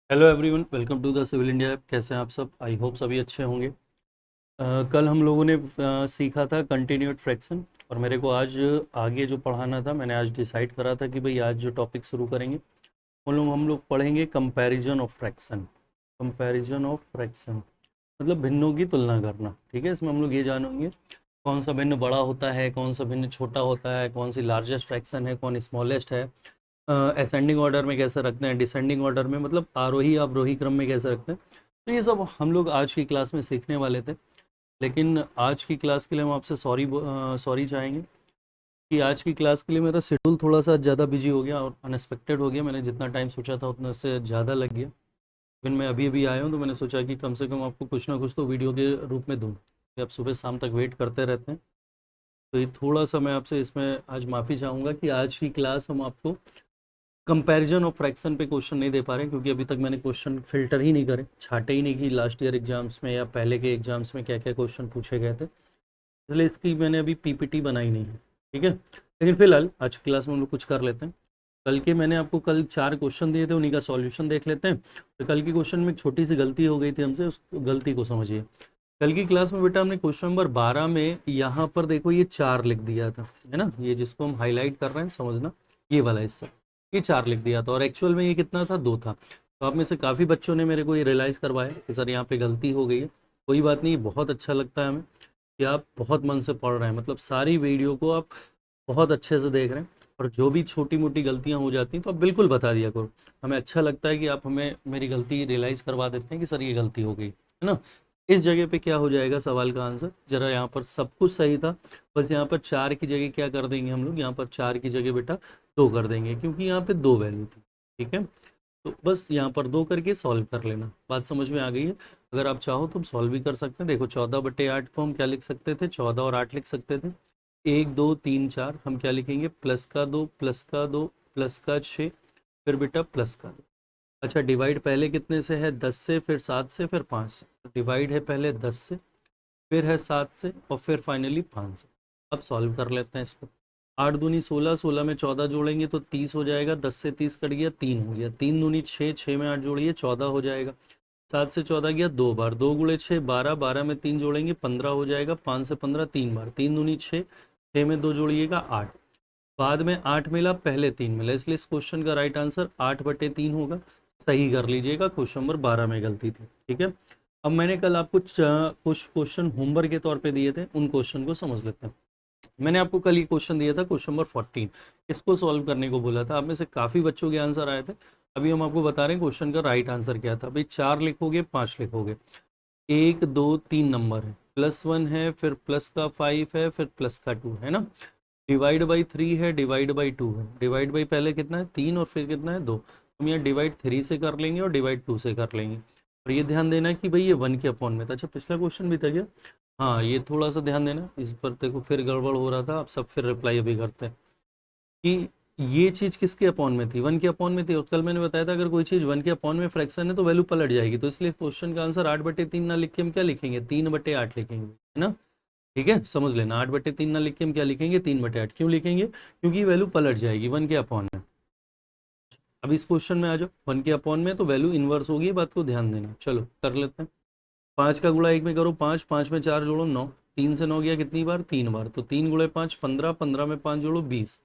Hello everyone, welcome to the civil India app. कैसे हैं आप सब? आई होप सभी अच्छे होंगे। कल हम लोगों ने सीखा था कंटिन्यूड फ्रैक्शन, और मेरे को आज आगे जो पढ़ाना था, मैंने आज डिसाइड करा था कि भाई आज जो टॉपिक शुरू करेंगे उन लोग हम लोग पढ़ेंगे comparison of fraction. Comparison of fraction मतलब भिन्नों की तुलना करना। ठीक है, इसमें हम लोग ये जानेंगे कौन सा भिन्न बड़ा होता है, कौन सा भिन्न छोटा होता है, कौन सी लार्जेस्ट फ्रैक्शन है, कौन स्मॉलेस्ट है, असेंडिंग ऑर्डर में कैसे रखते हैं, डिसेंडिंग ऑर्डर में मतलब आरोही अवरोही क्रम में कैसे रखते हैं। तो ये सब हम लोग आज की क्लास में सीखने वाले थे। लेकिन आज की क्लास के लिए हम आपसे सॉरी चाहेंगे कि आज की क्लास के लिए मेरा शेड्यूल थोड़ा सा ज़्यादा बिजी हो गया और अनएक्सपेक्टेड हो गया। मैंने जितना टाइम सोचा था उतना से ज़्यादा लग गया। फिर मैं अभी अभी आया हूँ तो मैंने सोचा कि कम से कम आपको कुछ ना कुछ तो वीडियो के रूप में दूँ, कि आप सुबह शाम तक वेट करते रहते हैं। तो ये थोड़ा सा मैं आपसे इसमें आज माफ़ी चाहूँगा कि आज की क्लास हम आपको कंपैरिजन ऑफ फ्रैक्शन पे क्वेश्चन नहीं दे पा रहे हैं, क्योंकि अभी तक मैंने क्वेश्चन फिल्टर ही नहीं करे, छाटे ही नहीं कि लास्ट ईयर एग्जाम्स में या पहले के एग्जाम्स में क्या क्या क्वेश्चन पूछे गए थे। इसलिए इसकी मैंने अभी पीपीटी बनाई नहीं है। ठीक है, लेकिन फिलहाल आज की क्लास में हम लोग कुछ कर लेते हैं। कल के मैंने आपको कल 4 क्वेश्चन दिए थे, उन्हीं का सॉल्यूशन देख लेते हैं। तो कल के क्वेश्चन में एक छोटी सी गलती हो गई थी हमसे, उस गलती को समझिए। कल की क्लास में बेटा हमने क्वेश्चन नंबर 12 में यहाँ पर देखो ये 4 लिख दिया था, है ना, ये जिसको हम हाईलाइट कर रहे हैं समझना, ये वाला हिस्सा, ये 4 लिख दिया था और एक्चुअल में ये कितना था, 2 था। तो आप में से काफ़ी बच्चों ने मेरे को ये रियलाइज़ करवाया कि सर यहाँ पे गलती हो गई है। कोई बात नहीं, बहुत अच्छा लगता है हमें कि आप बहुत मन से पढ़ रहे हैं, मतलब सारी वीडियो को आप बहुत अच्छे से देख रहे हैं। और जो भी छोटी मोटी गलतियां हो जाती हैं तो आप बिल्कुल बता दिया करो। हमें अच्छा लगता है कि आप हमें मेरी गलती रियलाइज़ करवा देते हैं कि सर ये गलती हो गई, है ना। इस जगह पे क्या हो जाएगा सवाल का आंसर, जरा यहाँ पर सब कुछ सही था, बस यहाँ पर 4 की जगह क्या कर देंगे हम लोग, यहाँ पर 4 की जगह बेटा 2 कर देंगे, क्योंकि यहाँ पे 2 वैल्यू थी। ठीक है, तो बस यहाँ पर 2 करके सॉल्व कर लेना। बात समझ में आ गई है? अगर आप चाहो तो हम सॉल्व भी कर सकते हैं। देखो 14/8 को हम क्या लिख सकते थे, 14 और 8 लिख सकते थे। 1 2 3 4 हम क्या लिखेंगे, +2 +2 +6, फिर बेटा +2। अच्छा, डिवाइड पहले कितने से है, 10 से, फिर 7 से, फिर 5 से। तो डिवाइड है पहले 10 से, फिर है 7 से, और फिर फाइनली 5 से। अब सॉल्व कर लेते हैं इसको। 8 दूनी 16, 16 में 14 जोड़ेंगे तो 30 हो जाएगा। 10 से 30 कट गया, 3 हो गया। 3 दूनी 6, 6 में 8 जोड़िए 14 हो जाएगा। 7 से 14 गया 2 बार, 2 × 6 12, 12 में 3 जोड़ेंगे 15 हो जाएगा। 5 से 15 3 बार, 3 दूनी 6, 6 में 2 जोड़िएगा 8। बाद में 8 मिला, पहले 3 मिला, इसलिए इस क्वेश्चन का राइट आंसर 8/3 होगा। सही कर लीजिएगा, क्वेश्चन नंबर 12 में गलती थी। ठीक है, अब मैंने कल आपको कुछ क्वेश्चन होमवर्क के तौर पे दिए थे, उन क्वेश्चन को समझ लेते हैं। मैंने आपको कल ये क्वेश्चन दिया था, क्वेश्चन नंबर 14, इसको सॉल्व करने को बोला था। आप में से काफ़ी बच्चों के आंसर आए थे। अभी हम आपको बता रहे हैं क्वेश्चन का राइट आंसर क्या था। भाई 4 लिखोगे, 5 लिखोगे, 1 2 3 नंबर है, +1 है, फिर प्लस का 5 है, फिर प्लस का 2 है ना। डिवाइड बाई 3 है, डिवाइड बाई 2 है। डिवाइड बाई पहले कितना है, 3, और फिर कितना है, 2। हम यहाँ डिवाइड 3 से कर लेंगे और डिवाइड 2 से कर लेंगे। और ये ध्यान देना है कि भाई ये 1 के अपॉन में था। अच्छा, पिछला क्वेश्चन भी था क्या? हाँ, ये थोड़ा सा ध्यान देना इस पर। देखो फिर गड़बड़ हो रहा था, आप सब फिर रिप्लाई अभी करते हैं कि ये चीज़ किसके अपॉन में थी, 1 के अपॉन में थी। और कल मैंने बताया था अगर कोई चीज़ 1 के अपॉन में फ्रैक्शन है तो वैल्यू पलट जाएगी। तो इसलिए क्वेश्चन का आंसर 8/3 ना लिख के हम क्या लिखेंगे, 3/8 लिखेंगे, है ना। ठीक है, समझ लेना, 8/3 ना लिख के हम क्या लिखेंगे, 3/8। क्यों लिखेंगे? क्योंकि वैल्यू पलट जाएगी 1 के अपॉन में। अब इस क्वेश्चन में आ जाओ, 1 के अपॉन में तो वैल्यू इन्वर्स होगी, बात को ध्यान देना। चलो कर लेते हैं। 5 का गुणा 1 में करो 5, 5 में 4 जोड़ो 9, 3 से 9 गया कितनी बार, 3 बार। तो 3 × 5 15, 15 में 5 जोड़ो 20,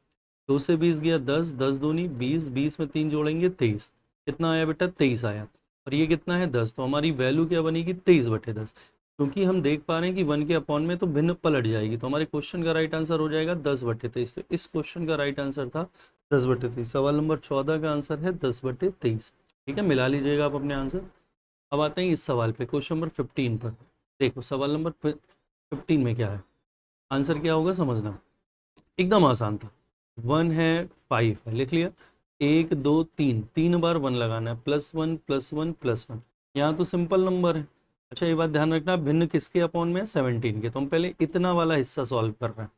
2 से 20 गया 10, 10 दूनी 20, 20 में 3 जोड़ेंगे 23। कितना आया बेटा, 23 आया। और ये कितना है, 10। तो हमारी वैल्यू क्या बनेगी, 23/10। क्योंकि हम देख पा रहे हैं कि 1 के अपॉन में तो भिन्न पलट जाएगी, तो हमारे क्वेश्चन का राइट आंसर हो जाएगा 10/23। तो इस क्वेश्चन का राइट आंसर था 10/23। सवाल नंबर 14 का आंसर है 10/23। ठीक है, मिला लीजिएगा आप अपने आंसर। अब आते हैं इस सवाल पे, क्वेश्चन नंबर 15 पर। देखो सवाल नंबर 15 में क्या है, आंसर क्या होगा समझना, एकदम आसान था। 1 है, 5 है, लिख लिया। 1 2 3, 3 बार 1 लगाना है, +1 +1 +1। यहाँ तो सिंपल नंबर है। अच्छा, ये बात ध्यान रखना, भिन्न किसके अपॉन में है, 17 के। तो हम पहले इतना वाला हिस्सा सॉल्व कर रहे हैं।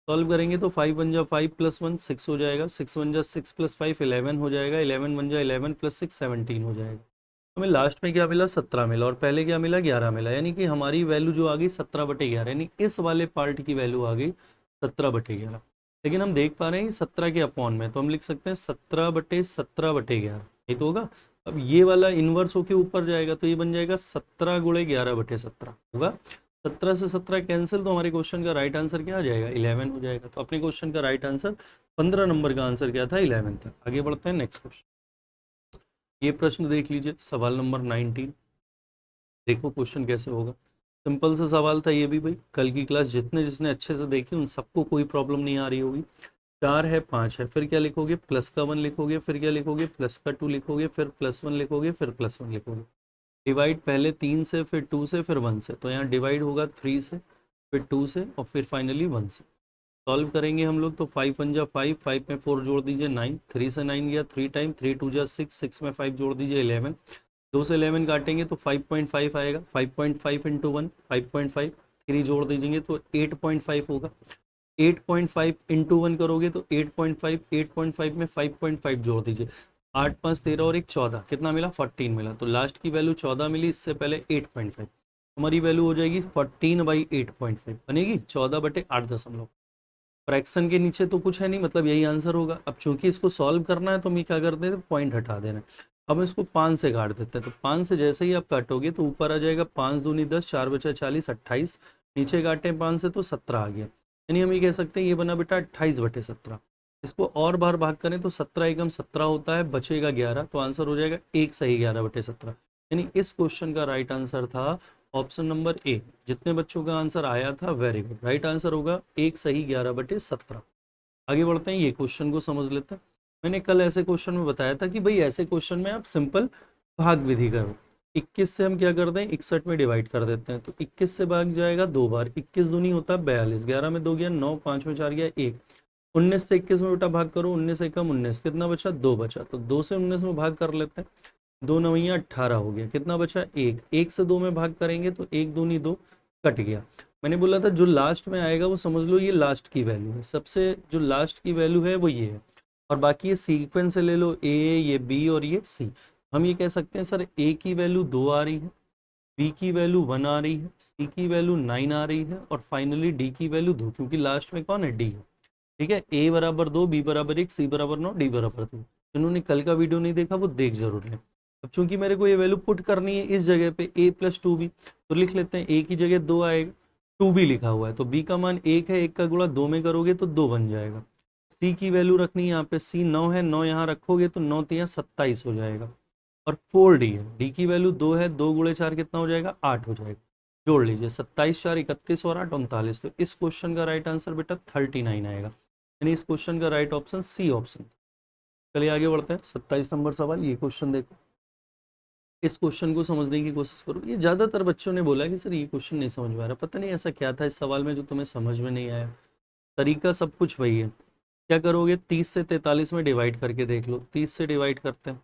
सॉल्व करेंगे तो 5 1 जा 5 +1 6 हो जाएगा, 6 1 जा 6 + 5 11 हो जाएगा, 11 1 जा 11 + 6 17 हो जाएगा। हमें लास्ट में क्या मिला, 17 मिला, और पहले क्या मिला, 11 मिला। यानी कि हमारी वैल्यू जो आ गई 17/11, यानी इस वाले पार्ट की वैल्यू आ गई 17/11। लेकिन हम देख पा रहे हैं 17 के अपॉन में, तो हम लिख सकते हैं 17/17/11, ये तो होगा। अब ये वाला इन्वर्स होके ऊपर जाएगा तो ये बन जाएगा 17 × 11/17 होगा। 17 से 17 कैंसिल, तो हमारे क्वेश्चन का राइट आंसर क्या आ जाएगा, 11 हो जाएगा। तो अपने क्वेश्चन का राइट आंसर 15 नंबर का आंसर क्या था, 11 था। आगे बढ़ते हैं नेक्स्ट क्वेश्चन। ये प्रश्न देख लीजिए, सवाल नंबर 19। देखो क्वेश्चन कैसे होगा। सिंपल सा सवाल था ये भी भाई, कल की क्लास जितने जिसने अच्छे से देखी उन सबको कोई प्रॉब्लम नहीं आ रही होगी। 4 है 5 है, फिर क्या लिखोगे, प्लस का 1 लिखोगे, फिर क्या लिखोगे, प्लस का 2 लिखोगे, फिर +1 लिखोगे, फिर +1 लिखोगे। डिवाइड पहले 3 से, फिर 2 से, फिर 1 से। तो यहाँ डिवाइड होगा 3 से, फिर 2 से, और फिर फाइनली 1 से। सॉल्व करेंगे हम लोग तो 5 1 जा 5, 5 में 4 जोड़ दीजिए 9, 3 से 9 गया 3 टाइम, 3 2 जा 6, 6 में 5 जोड़ दीजिए 11, 2 से 11 काटेंगे तो 5.5 आएगा। 5.5 इंटू 1 5.5, 3 जोड़ दीजिए तो 8.5 होगा। 8.5 इंटू 1 करोगे तो 8.5, 8.5 में 5.5 जोड़ दीजिए, 8 5 13 और 1 14, कितना मिला, 14 मिला। तो लास्ट की वैल्यू 14 मिली, इससे पहले 8.5, हमारी वैल्यू हो जाएगी 14/8.5, बनेगी 14/8 दशमलव। फ्रैक्शन के नीचे तो कुछ है नहीं, मतलब यही आंसर होगा। अब चूंकि इसको सॉल्व करना है तो हम क्या करते हैं, पॉइंट हटा देना है। अब इसको 5 से काट देते हैं, तो 5 से जैसे ही आप काटोगे तो ऊपर आ जाएगा 5 दूनी 10, 4 बचा 40, 28। नीचे काटे 5 से तो 17 आ गया, यानी हम ये कह सकते हैं ये बना बेटा 28/17। इसको और बार भाग करें तो 17 एकम 17 होता है, बचेगा 11, तो आंसर हो जाएगा एक सही 11/17। यानी इस क्वेश्चन का राइट आंसर था ऑप्शन नंबर ए। जितने बच्चों का आंसर आया था वेरी गुड, राइट आंसर होगा एक सही 11/17। आगे बढ़ते हैं, ये क्वेश्चन को समझ लेते हैं। मैंने कल ऐसे क्वेश्चन में बताया था कि भाई ऐसे क्वेश्चन में आप सिंपल भाग विधि करो। 21 से हम क्या करते हैं, 61 में डिवाइड कर देते हैं, तो 21 से भाग जाएगा 2 बार, 21 दूनी होता है 42, 11 में 2 गया 9, 5 में 4 गया 1। 19 से 21 में बेटा भाग करो, 19 से कम 19, कितना बचा, 2 बचा, तो 2 से 19 में भाग कर लेते हैं। 2 9 18 हो गया, कितना बचा, 1। 1 से 2 में भाग करेंगे तो 1 दूनी 2, कट गया। मैंने बोला था जो लास्ट में आएगा वो समझ लो ये लास्ट की वैल्यू है, सबसे जो लास्ट की वैल्यू है वो ये है, और बाकी ये सीक्वेंस से ले लो, ए, ये बी और ये सी। हम ये कह सकते हैं सर ए की वैल्यू 2 आ रही है, बी की वैल्यू 1 आ रही है, सी की वैल्यू 9 आ रही है, और फाइनली डी की वैल्यू 2, क्योंकि लास्ट में कौन है, डी है। ठीक है, ए बराबर 2, बी बराबर 1, सी बराबर 9, डी बराबर 2। जिन्होंने कल का वीडियो नहीं देखा वो देख जरूर लें। अब चूंकि मेरे को ये वैल्यू पुट करनी है इस जगह पे a+2b, तो लिख लेते हैं, a की जगह 2 आएगा, 2b लिखा हुआ है, तो b का मान 1 है, 1 का गुणा 2 में करोगे तो 2 बन जाएगा। c की वैल्यू रखनी है यहाँ पे, c 9 है, 9 यहाँ रखोगे तो 9 तिया 27 हो जाएगा। और 4d है, d की वैल्यू 2 है, 2 गुणे 4 कितना हो जाएगा, 8 हो जाएगा। जोड़ लीजिए, 27 4 31 और 8 39। तो इस क्वेश्चन का राइट आंसर बेटा 39 आएगा, यानी इस क्वेश्चन का राइट ऑप्शन सी ऑप्शन। चलिए आगे बढ़ते हैं, 27 नंबर सवाल, ये क्वेश्चन देखो। इस क्वेश्चन को समझने की कोशिश करो। ये ज़्यादातर बच्चों ने बोला कि सर ये क्वेश्चन नहीं समझ में आ रहा, पता नहीं ऐसा क्या था इस सवाल में जो तुम्हें समझ में नहीं आया। तरीका सब कुछ वही है। क्या करोगे, 30 से 43 में डिवाइड करके देख लो। 30 से डिवाइड करते हैं,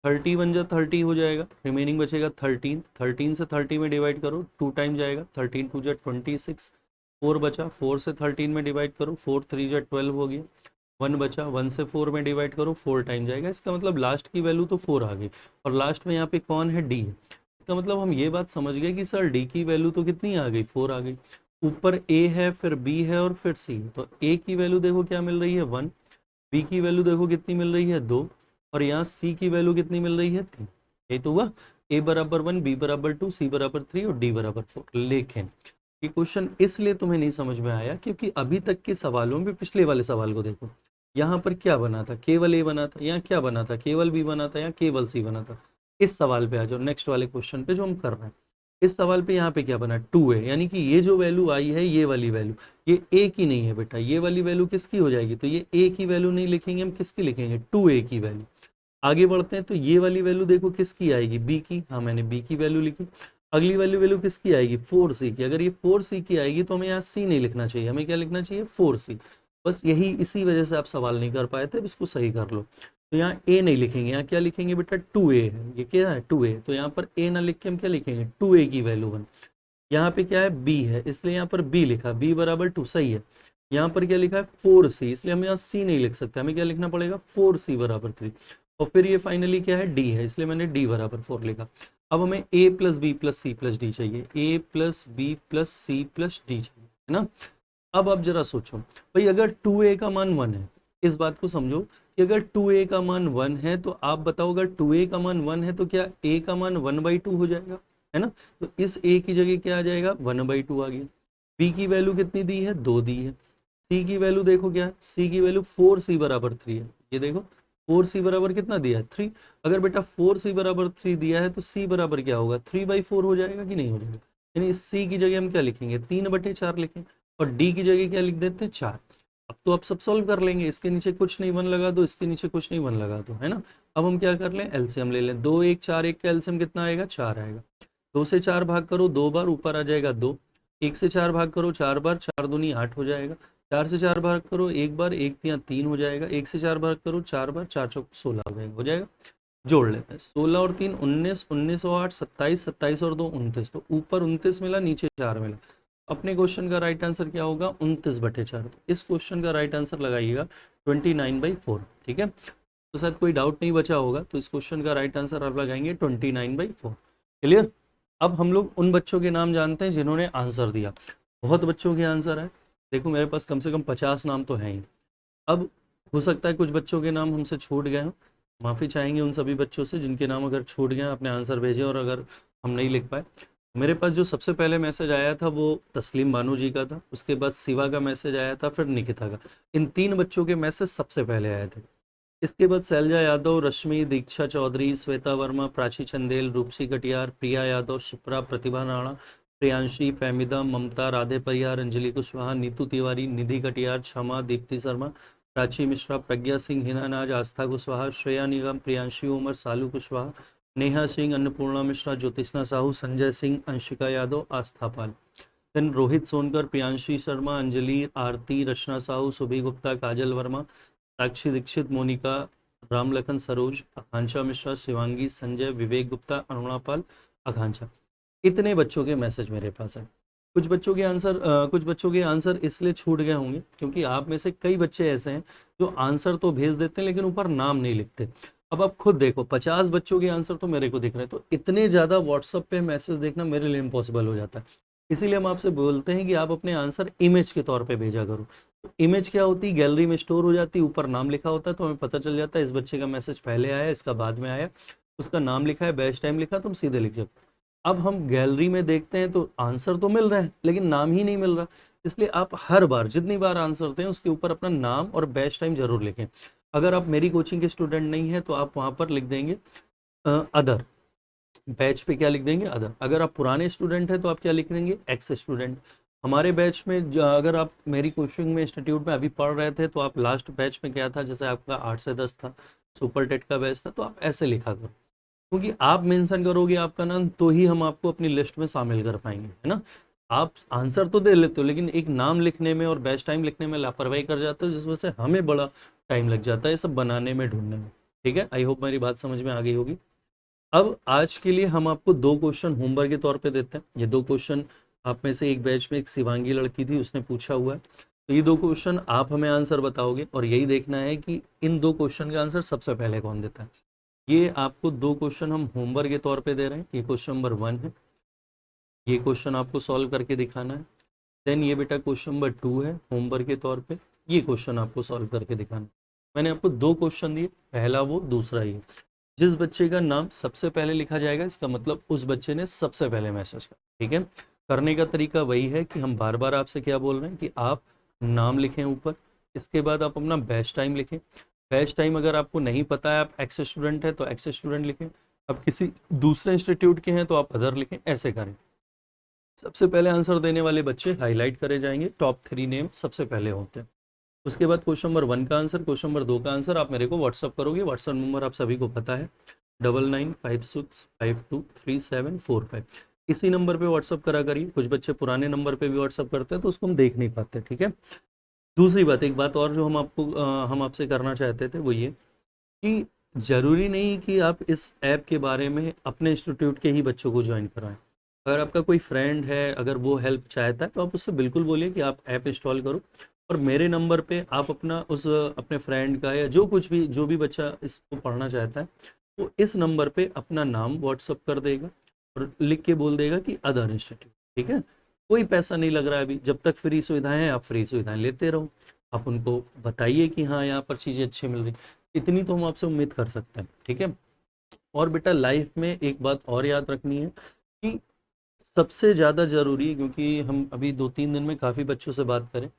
30 बन जा 30 हो जाएगा, रिमेनिंग बचेगा 13। 13 से 30 में डिवाइड करो, 2 टाइम जाएगा, 13 2 जा 26। 4 बचा, 4 से 13 में डिवाइड करो, 4 3 जा 12 हो गया। 1 बचा, 1 से 4 में डिवाइड करो, 4 टाइम जाएगा। इसका मतलब लास्ट की वैल्यू तो 4 आ गई, और लास्ट में यहाँ पे कौन है, डी है। इसका मतलब हम ये बात समझ गए कि सर डी की वैल्यू तो कितनी आ गई, 4 आ गई। ऊपर ए है, फिर बी है, और फिर सी। तो ए की वैल्यू देखो क्या मिल रही है, 1। बी की वैल्यू देखो कितनी मिल रही है, 2। और यहाँ सी की वैल्यू कितनी मिल रही है, 3। यही तो हुआ, ए बराबर 1, बी बराबर 2, सी बराबर 3 और डी बराबर 4। लेकिन ये क्वेश्चन इसलिए तुम्हें नहीं समझ में आया क्योंकि अभी तक के सवालों में पिछले वाले सवाल को देखो। यहाँ पर क्या बना था, केवल ए बना था, यहाँ क्या बना था, केवल बी बना था, यहाँ केवल सी बना था। इस सवाल पे आ जाओ, नेक्स्ट वाले क्वेश्चन पे जो हम कर रहे हैं। इस सवाल पे यहाँ पे क्या बना, 2 है, यानी कि ये जो वैल्यू आई है, ये वाली वैल्यू, ये ए की नहीं है बेटा। ये वाली वैल्यू किसकी हो जाएगी, तो ये ए की वैल्यू नहीं लिखेंगे हम, किसकी लिखेंगे, 2a की वैल्यू। आगे बढ़ते हैं, तो ये वाली वैल्यू देखो किसकी आएगी, बी की। हाँ, मैंने बी की वैल्यू लिखी। अगली वाली वैल्यू किसकी आएगी, 4c की। अगर ये 4c की आएगी तो हमें यहाँ सी नहीं लिखना चाहिए, हमें क्या लिखना चाहिए, 4c। बस यही, इसी वजह से आप सवाल नहीं कर पाए थे, अब इसको सही कर लो। तो यहाँ ए नहीं लिखेंगे, यहाँ क्या लिखेंगे बेटा, 2a है। ये क्या है, 2a। तो यहाँ पर ए ना लिख के हम क्या लिखेंगे, 2a की वैल्यू 1। यहाँ पे क्या है, बी है, इसलिए यहाँ पर बी लिखा, बी बराबर 2, सही है। यहाँ पर क्या लिखा है, 4c, इसलिए हम यहाँ सी नहीं लिख सकते, हमें क्या लिखना पड़ेगा, 4c बराबर 3। और फिर ये फाइनली क्या है, डी है, इसलिए मैंने डी बराबर 4 लिखा। अब हमें a plus B plus C plus D चाहिए, a plus B plus C plus D चाहिए, है ना। अब आप जरा सोचो भाई, अगर 2a का मान 1 है, इस बात को समझो कि अगर 2a का मान 1 है तो आप बताओ, अगर 2a का मान 1 है तो क्या a का मान 1/2 हो जाएगा, है ना। तो इस a की जगह क्या आ जाएगा, 1/2 आ गया। b की वैल्यू कितनी दी है, 2 दी है। c की वैल्यू देखो क्या है, c की वैल्यू 4c बराबर 3 है। ये देखो 4c बराबर कितना दिया है, 3। अगर बेटा 4c बराबर 3 दिया है तो c बराबर क्या होगा, 3/4 हो जाएगा कि नहीं हो जाएगा। यानी इस c की जगह हम क्या लिखेंगे, 3/4 लिखें, और d की जगह क्या लिख देते हैं, 4। अब तो आप सब सॉल्व कर लेंगे, इसके नीचे कुछ नहीं 1 लगा दो, इसके नीचे कुछ नहीं 1 लगा दो, है ना। अब हम क्या कर लें, एलसीएम ले लें। 2 1 4, 1 का एलसीएम कितना आएगा, 4 आएगा। 2 से 4 भाग करो 2 बार, ऊपर आ जाएगा 2। 1 से 4 भाग करो 4 बार, 4 दूनी 8 हो जाएगा। 4 से 4 भाग करो एक बार, 1 तियां 3 हो जाएगा। 1 से 4 भाग करो 4 बार, 4 चौक 16 हो जाएगा। जोड़ लेते हैं, 16 और 3 19, 19 और 8 27, 27 और 2 29। तो ऊपर 29 मिला, नीचे 4 मिला। अपने क्वेश्चन का राइट आंसर क्या होगा, 29/4। तो इस क्वेश्चन का राइट आंसर लगाइएगा 29/4, ठीक है। तो शायद कोई डाउट नहीं बचा होगा, तो इस क्वेश्चन का राइट आंसर आप लगाएंगे 29/4। क्लियर। अब हम लोग उन बच्चों के नाम जानते हैं जिन्होंने आंसर दिया। बहुत बच्चों के आंसर है, देखो मेरे पास कम से कम 50 नाम तो हैं ही। अब हो सकता है कुछ बच्चों के नाम हमसे छूट गए हों, माफ़ी चाहेंगे उन सभी बच्चों से जिनके नाम अगर छूट गए, अपने आंसर भेजें, और अगर हम नहीं लिख पाए। मेरे पास जो सबसे पहले मैसेज आया था वो तस्लीम बानू जी का था, उसके बाद शिवा का मैसेज आया था, फिर निकिता का। इन 3 बच्चों के मैसेज सबसे पहले आए थे। इसके बाद शैलजा यादव, रश्मि, दीक्षा चौधरी, श्वेता वर्मा, प्राची चंदेल, रूपसी कटियार, प्रिया यादव, शिप्रा, प्रतिभा राणा, प्रियांशी, फहमिदा, ममता, राधे परियार, अंजलि कुशवाहा, नीतू तिवारी, निधि कटियार, क्षमा, दीप्ति शर्मा, प्राची मिश्रा, प्रज्ञा सिंह, हिना नाज, आस्था कुशवाहा, श्रेया निगम, प्रियांशी उमर, सालू कुशवाहा, नेहा सिंह, अन्नपूर्णा मिश्रा, ज्योतिष्ना साहू, संजय सिंह, अंशिका यादव, आस्था पाल। देन रोहित सोनकर, प्रियांशी शर्मा, अंजलि, आरती, रचना साहू, सुभी गुप्ता, काजल वर्मा, साक्षी दीक्षित, मोनिका, रामलखन सरोज, आकांक्षा मिश्रा, शिवांगी, संजय, विवेक गुप्ता, अरुणा पाल, आकांक्षा। इतने बच्चों के मैसेज मेरे पास है। कुछ बच्चों के आंसर इसलिए छूट गए होंगे क्योंकि आप में से कई बच्चे ऐसे हैं जो आंसर तो भेज देते हैं लेकिन ऊपर नाम नहीं लिखते। अब आप खुद देखो, 50 बच्चों के आंसर तो मेरे को दिख रहे हैं, तो इतने ज़्यादा व्हाट्सएप पे मैसेज देखना मेरे लिए इम्पॉसिबल हो जाता है। इसीलिए हम आपसे बोलते हैं कि आप अपने आंसर इमेज के तौर पे भेजा करो। तो इमेज क्या होती है, गैलरी में स्टोर हो जाती है, ऊपर नाम लिखा होता है, तो हमें पता चल जाता है इस बच्चे का मैसेज पहले आया, इसका बाद में आया, उसका नाम लिखा है, बैच टाइम लिखा, तो हम सीधे लिख सकते हैं। अब हम गैलरी में देखते हैं तो आंसर तो मिल रहा है लेकिन नाम ही नहीं मिल रहा। इसलिए आप हर बार जितनी बार आंसर दें उसके ऊपर अपना नाम और बैच टाइम जरूर लिखें। अगर आप मेरी कोचिंग के स्टूडेंट नहीं हैं तो आप वहाँ पर लिख देंगे अदर, बैच पे क्या लिख देंगे, अदर। अगर आप पुराने स्टूडेंट हैं तो आप क्या लिख देंगे, एक्स स्टूडेंट। हमारे बैच में अगर आप मेरी कोचिंग में इंस्टीट्यूट में अभी पढ़ रहे थे तो आप लास्ट बैच में क्या था, जैसे आपका 8 से 10 था, सुपर टेट का बैच था, तो आप ऐसे लिखा करो, क्योंकि आप मेंशन करोगे आपका नाम तो ही हम आपको अपनी लिस्ट में शामिल कर पाएंगे, है ना। आप आंसर तो दे लेते हो लेकिन एक नाम लिखने में और बैच टाइम लिखने में लापरवाही कर जाते हो, जिस वजह से हमें बड़ा टाइम लग जाता है सब बनाने में, ढूंढने में। ठीक है, आई होप मेरी बात समझ में आ गई होगी। अब आज के लिए हम आपको 2 क्वेश्चन होमवर्क के तौर पे देते हैं। ये 2 क्वेश्चन आप में से एक बैच में एक शिवांगी लड़की थी, उसने पूछा हुआ है। तो ये 2 क्वेश्चन आप हमें आंसर बताओगे और यही देखना है कि इन 2 क्वेश्चन का आंसर सबसे पहले कौन देता है। ये आपको 2 क्वेश्चन हम होमवर्क के तौर पे दे रहे हैं। ये क्वेश्चन नंबर 1 है, ये क्वेश्चन आपको सॉल्व करके दिखाना है। देन ये बेटा क्वेश्चन नंबर 2 है होमवर्क के तौर पे, ये क्वेश्चन आपको सॉल्व करके दिखाना है। मैंने आपको 2 क्वेश्चन दिए, पहला वो दूसरा ये। जिस बच्चे का नाम सबसे पहले लिखा जाएगा इसका मतलब उस बच्चे ने सबसे पहले मैसेज किया। ठीक है, करने का तरीका वही है कि हम बार बार आपसे क्या बोल रहे हैं कि आप नाम लिखें ऊपर, इसके बाद आप अपना बैच टाइम लिखें। बैच टाइम अगर आपको नहीं पता है, आप एक्स स्टूडेंट है तो एक्स स्टूडेंट लिखें, अब किसी दूसरे इंस्टीट्यूट के हैं तो आप अदर लिखें, ऐसे करें। सबसे पहले आंसर देने वाले बच्चे हाईलाइट करे जाएंगे, टॉप 3 नेम सबसे पहले होते हैं। उसके बाद क्वेश्चन नंबर 1 का आंसर, क्वेश्चन नंबर 2 का आंसर आप मेरे को व्हाट्सअप करोगे। व्हाट्सअप नंबर आप सभी को पता है, 9956523745। इसी नंबर पे व्हाट्सअप करा करिए। कुछ बच्चे पुराने नंबर पे भी व्हाट्सअप करते हैं तो उसको हम देख नहीं पाते। ठीक है, दूसरी बात, एक बात और जो हम आपसे करना चाहते थे वो ये कि ज़रूरी नहीं कि आप इस ऐप के बारे में अपने इंस्टीट्यूट के ही बच्चों को ज्वाइन कराएं। अगर आपका कोई फ्रेंड है, अगर वो हेल्प चाहता है तो आप उससे बिल्कुल बोलिए कि आप ऐप इंस्टॉल करो, और मेरे नंबर पे आप अपना उस अपने फ्रेंड का या जो भी बच्चा इसको पढ़ना चाहता है वो इस नंबर पे अपना नाम व्हाट्सअप कर देगा और लिख के बोल देगा कि अदर इंस्टीट्यूट। ठीक है, कोई पैसा नहीं लग रहा है अभी, जब तक फ्री सुविधाएं हैं आप फ्री सुविधाएं लेते रहो। आप उनको बताइए कि हाँ यहाँ पर चीज़ें अच्छी मिल रही। इतनी तो हम आपसे उम्मीद कर सकते हैं, ठीक है। और बेटा लाइफ में एक बात और याद रखनी है कि सबसे ज़्यादा ज़रूरी है, क्योंकि हम अभी 2-3 दिन में काफ़ी बच्चों से बात करें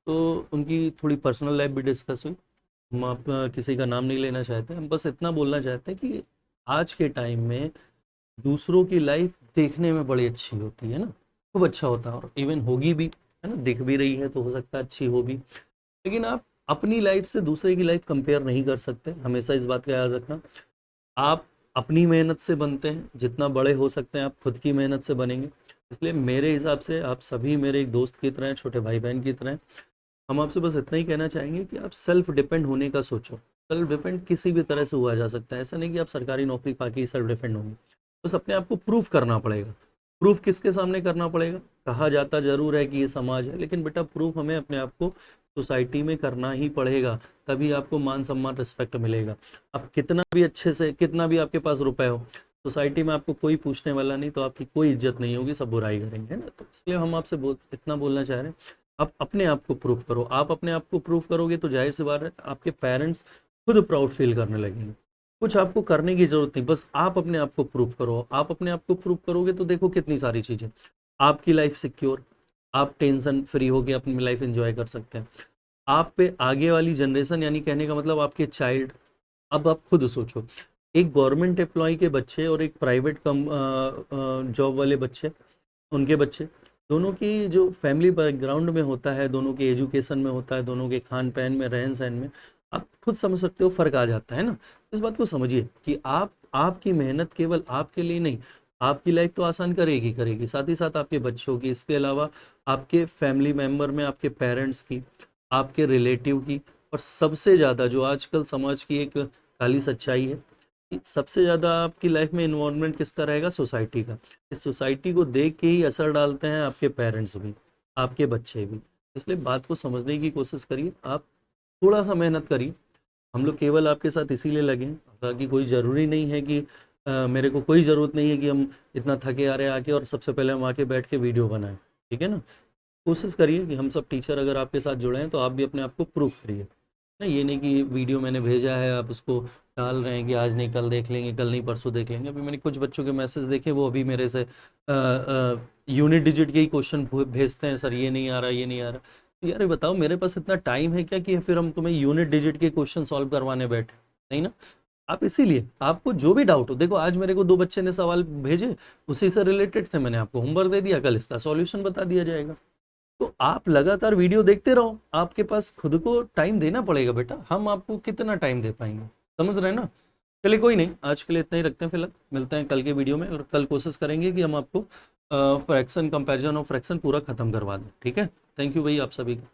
तो उनकी थोड़ी पर्सनल लाइफ भी डिस्कस हुई। हम आप किसी का नाम नहीं लेना चाहते, हम बस इतना बोलना चाहते हैं कि आज के टाइम में दूसरों की लाइफ देखने में बड़ी अच्छी होती है ना, खूब अच्छा होता है, और इवन होगी भी, है ना, दिख भी रही है तो हो सकता है अच्छी हो भी। लेकिन आप अपनी लाइफ से दूसरे की लाइफ कंपेयर नहीं कर सकते, हमेशा इस बात का याद रखना। आप अपनी मेहनत से बनते हैं, जितना बड़े हो सकते हैं आप खुद की मेहनत से बनेंगे। इसलिए मेरे हिसाब से आप सभी मेरे एक दोस्त की तरह हैं, छोटे भाई बहन की तरह हैं। हम आपसे बस इतना ही कहना चाहेंगे कि आप सेल्फ डिपेंड होने का सोचो। सेल्फ डिपेंड किसी भी तरह से हुआ जा सकता है, ऐसा नहीं कि आप सरकारी नौकरी पाके ही सेल्फ डिपेंड होंगे। बस अपने आप को प्रूफ करना पड़ेगा। प्रूफ किसके सामने करना पड़ेगा? कहा जाता जरूर है कि ये समाज है, लेकिन बेटा प्रूफ हमें अपने आप को सोसाइटी में करना ही पड़ेगा, तभी आपको मान सम्मान रिस्पेक्ट मिलेगा। अब कितना भी अच्छे से, कितना भी आपके पास रुपए हो, सोसाइटी में आपको कोई पूछने वाला नहीं तो आपकी कोई इज्जत नहीं होगी, सब बुराई करेंगे, है ना। तो इसलिए हम आपसे इतना बोलना चाह रहे हैं, आप अपने आप को प्रूव करो। आप अपने आप को प्रूव करोगे तो जाहिर सी बात है आपके पेरेंट्स खुद प्राउड फील करने लगेंगे। कुछ आपको करने की जरूरत नहीं, बस आप अपने आप को प्रूव करो। आप अपने आप को प्रूव करोगे तो देखो कितनी सारी चीजें, आपकी लाइफ सिक्योर, आप टेंशन फ्री होकर अपनी लाइफ एंजॉय कर सकते हैं। आप पे आगे वाली जनरेशन, यानी कहने का मतलब आपके चाइल्ड, अब आप खुद सोचो, एक गवर्नमेंट एम्प्लॉय के बच्चे और एक प्राइवेट कम जॉब वाले बच्चे, उनके बच्चे, दोनों की जो फैमिली बैकग्राउंड में होता है, दोनों के एजुकेशन में होता है, दोनों के खान पहन में, रहन सहन में, आप खुद समझ सकते हो फर्क आ जाता है ना। इस बात को समझिए कि आपकी मेहनत केवल आपके लिए नहीं, आपकी लाइफ तो आसान करेगी करेगी, साथ ही साथ आपके बच्चों की, इसके अलावा आपके फैमिली मेम्बर में आपके पेरेंट्स की, आपके रिलेटिव की, और सबसे ज़्यादा जो आजकल समाज की एक काली सच्चाई है कि सबसे ज़्यादा आपकी लाइफ में इन्वॉल्वमेंट किसका रहेगा? सोसाइटी का। इस सोसाइटी को देख के ही असर डालते हैं आपके पेरेंट्स भी, आपके बच्चे भी। इसलिए बात को समझने की कोशिश करिए, आप थोड़ा सा मेहनत करिए। हम लोग केवल आपके साथ इसीलिए लगे हैं, बाकी कोई ज़रूरी नहीं है कि मेरे को कोई ज़रूरत नहीं है कि हम इतना थके आ रहे हैं आके और सबसे पहले हम आके बैठ के वीडियो बनाएं, ठीक है ना। कोशिश करिए कि हम सब टीचर अगर आपके साथ जुड़े हैं तो आप भी अपने आप को प्रूव करिए ना। ये नहीं कि वीडियो मैंने भेजा है आप उसको डाल रहे हैं कि आज नहीं कल देख लेंगे, कल नहीं परसों देख लेंगे। अभी मैंने कुछ बच्चों के मैसेज देखे, वो अभी मेरे से यूनिट डिजिट के ही क्वेश्चन भेजते हैं, सर ये नहीं आ रहा, ये नहीं आ रहा। तो यार ये बताओ, मेरे पास इतना टाइम है क्या कि फिर हम तुम्हें यूनिट डिजिट के क्वेश्चन सॉल्व करवाने बैठे? नहीं ना। आप इसीलिए आपको जो भी डाउट हो, देखो आज मेरे को 2 बच्चे ने सवाल भेजे, उसी से रिलेटेड थे, मैंने आपको होमवर्क दे दिया, कल इसका सॉल्यूशन बता दिया जाएगा। तो आप लगातार वीडियो देखते रहो, आपके पास खुद को टाइम देना पड़ेगा बेटा, हम आपको कितना टाइम दे पाएंगे, समझ रहे हैं ना। चलिए कोई नहीं, आज के लिए इतना ही रखते हैं फिलहाल, मिलते हैं कल के वीडियो में, और कल कोशिश करेंगे कि हम आपको फ्रैक्शन, कंपैरिजन और फ्रैक्शन पूरा खत्म करवा दें, ठीक है। थैंक यू भाई आप सभी का।